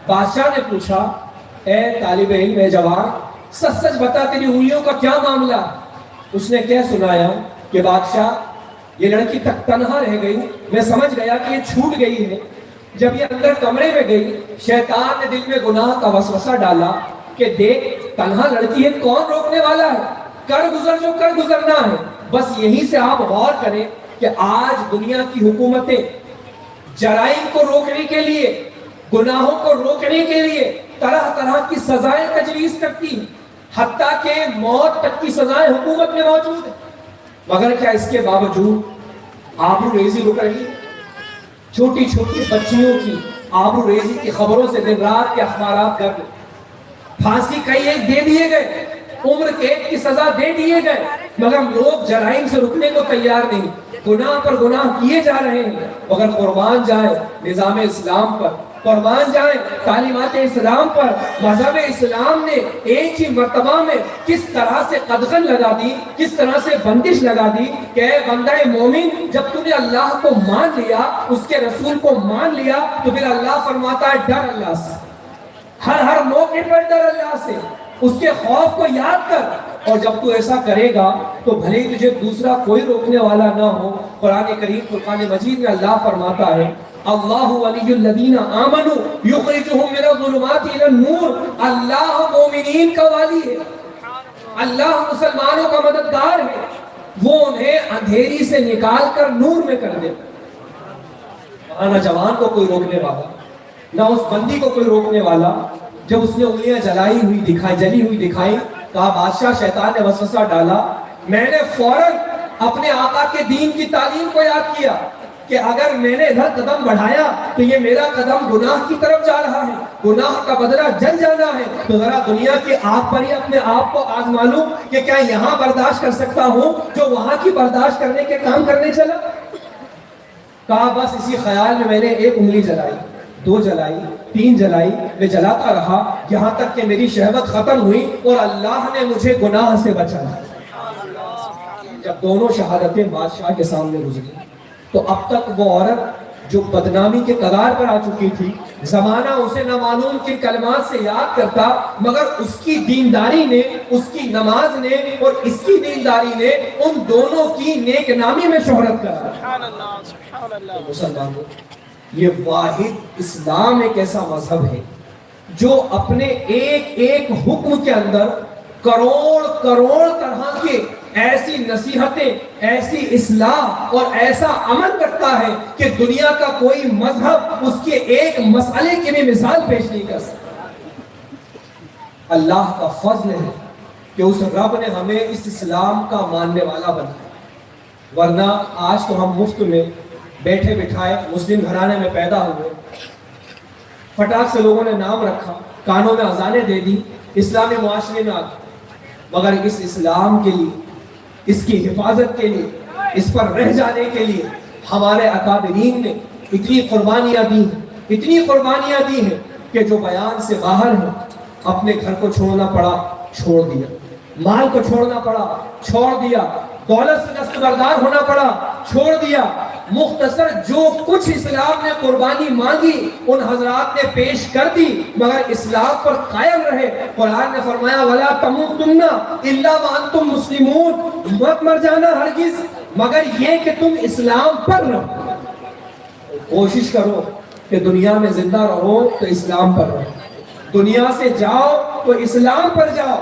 بادشاہ نے پوچھا اے طالب علم اے جوان سچ سچ بتا تیری انگلیوں کا کیا معاملہ؟ اس نے کیا سنایا کہ بادشاہ یہ لڑکی تک تنہا رہ گئی، میں سمجھ گیا کہ یہ چھوٹ گئی ہے۔ جب یہ اندر کمرے میں گئی شیطان نے دل میں گناہ کا وسوسہ ڈالا کہ دیکھ تنہا لڑکی ہے، کون روکنے والا ہے، کر گزر جو کر گزرنا ہے۔ بس یہیں سے آپ غور کریں کہ آج دنیا کی حکومتیں جرائم کو روکنے کے لیے، گناہوں کو روکنے کے لیے طرح طرح کی سزائیں تجویز کرتی ہیں، حتیٰ کہ موت تک کی سزائیں حکومت میں موجود ہیں، مگر کیا اس کے باوجود آبرو ریزی رک رہی ہے؟ چھوٹی چھوٹی بچیوں کی آبرو ریزی کی خبروں سے دن رات کے اخبارات گرم، پھانسی کئی ایک دے دیے گئے، عمر قید کی سزا دے دیے گئے، مگر لوگ جرائم سے رکنے کو تیار نہیں، گناہ پر گناہ کیے جا رہے ہیں۔ مگر قربان جائیں نظام اسلام پر، قربان جائیں تعلیمات اسلام پر، مذہب اسلام نے ایک ہی مرتبہ میں کس طرح سے قدغن لگا دی، کس طرح سے بندش لگا دی کہ اے بندہ مومن جب تم نے اللہ کو مان لیا، اس کے رسول کو مان لیا، تو پھر اللہ فرماتا ہے ڈر اللہ سے، ہر موقع پر ڈر اللہ سے، اس کے خوف کو یاد کر، اور جب تو ایسا کرے گا تو بھلے ہی تجھے دوسرا کوئی روکنے والا نہ ہو۔ قرآن کریم فرقان مجید میں اللہ فرماتا ہے اللہ ولی الذین آمنوا یخرجہم من الظلمات الی النور، اللہ مومنین کا والی ہے، اللہ مسلمانوں کا مددگار ہے، وہ انہیں اندھیری سے نکال کر نور میں کر دے۔ نہ جوان کو کوئی روکنے والا، نہ اس بندی کو کوئی روکنے والا۔ جب اس نے انگلیاں جلی ہوئی دکھائی، کہا بادشاہ شیطان نے وسوسہ ڈالا، میں نے فوراً اپنے آقا کے دین کی تعلیم کو یاد کیا کہ اگر میں نے ادھر قدم بڑھایا تو یہ میرا قدم گناہ کی طرف جا رہا ہے، گناہ کا بدلہ جل جانا ہے، تو ذرا دنیا کی آگ پر ہی اپنے آپ کو آزما لوں کہ کیا یہاں برداشت کر سکتا ہوں جو وہاں کی برداشت کرنے کے کام کرنے چلا۔ کہا بس اسی خیال میں نے ایک انگلی جلائی، دو جلائی، تین جلائی، میں جلاتا رہا یہاں تک کہ میری شہوت ختم ہوئی اور اللہ نے مجھے گناہ سے بچایا۔ جب دونوں شہادتیں بادشاہ کے سامنے گزری تو اب تک وہ عورت جو بدنامی کے کگار پر آ چکی تھی، زمانہ اسے نامعلوم کے کلمات سے یاد کرتا، مگر اس کی دینداری نے، اس کی نماز نے اور اس کی دینداری نے ان دونوں کی نیک نامی میں شہرت کرا۔ مسلمانوں، یہ واحد اسلام ایک ایسا مذہب ہے جو اپنے ایک ایک حکم کے اندر کروڑ طرح کے ایسی نصیحتیں، ایسی اصلاح اور ایسا عمل کرتا ہے کہ دنیا کا کوئی مذہب اس کے ایک مسئلے کی بھی مثال پیش نہیں کر سکتا۔ اللہ کا فضل ہے کہ اس رب نے ہمیں اس اسلام کا ماننے والا بنایا، ورنہ آج تو ہم مفت میں بیٹھے بٹھائے مسلم گھرانے میں پیدا ہوئے، فٹاک سے لوگوں نے نام رکھا، کانوں میں اذانیں دے دی، اسلامی معاشرے میں آ گئے، مگر اس اسلام کے لیے، اس کی حفاظت کے لیے، اس پر رہ جانے کے لیے ہمارے اکابرین نے اتنی قربانیاں دی ہیں کہ جو بیان سے باہر ہیں، اپنے گھر کو چھوڑنا پڑا چھوڑ دیا، مال کو چھوڑنا پڑا چھوڑ دیا، دولت سے دستبردار ہونا پڑا چھوڑ دیا، مختصر جو کچھ اسلام نے قربانی مانگی ان حضرات نے پیش کر دی، مگر اسلام پر قائم رہے۔ قرآن نے فرمایا وَلَا تَمُوتُنَّ إِلَّا وَأَنْتُمْ مُسْلِمُونَ، مت مر جانا ہرگز مگر یہ کہ تم اسلام پر رہو۔ کوشش کرو کہ دنیا میں زندہ رہو تو اسلام پر رہو، دنیا سے جاؤ تو اسلام پر جاؤ،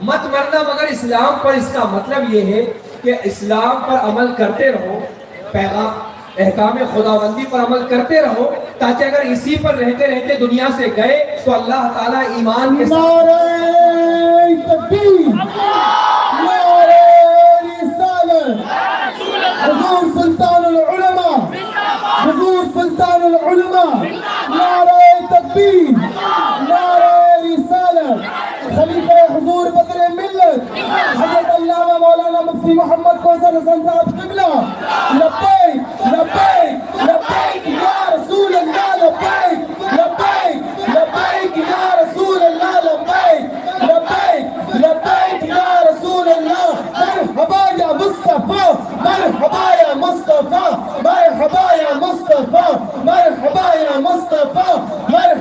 مت مرنا مگر اسلام پر۔ اس کا مطلب یہ ہے کہ اسلام پر عمل کرتے رہو، پیغام احکام خداوندی پر عمل کرتے رہو، تاکہ اگر اسی پر رہتے رہتے دنیا سے گئے تو اللہ تعالیٰ ایمان کے نعرہ تکبیر، نعرہ رسالت، حضور سلطان العلماء، حضور سلطان العلماء، نعرہ تکبیر، نعرہ رسالت، خلیفہ حضور بدر ملت حضرت علامہ مولانا مفتی محمد کوثر حسن صاحب قبلہ، لبیک لبیک لبیک یا رسول اللہ، لبیک لبیک لبیک یا رسول اللہ، لبیک لبیک لبیک یا رسول اللہ، مرحبا یا مصطفیٰ، مرحبا یا مصطفیٰ، مرحبا یا مصطفیٰ، مرحبا یا مصطفیٰ، مرحبا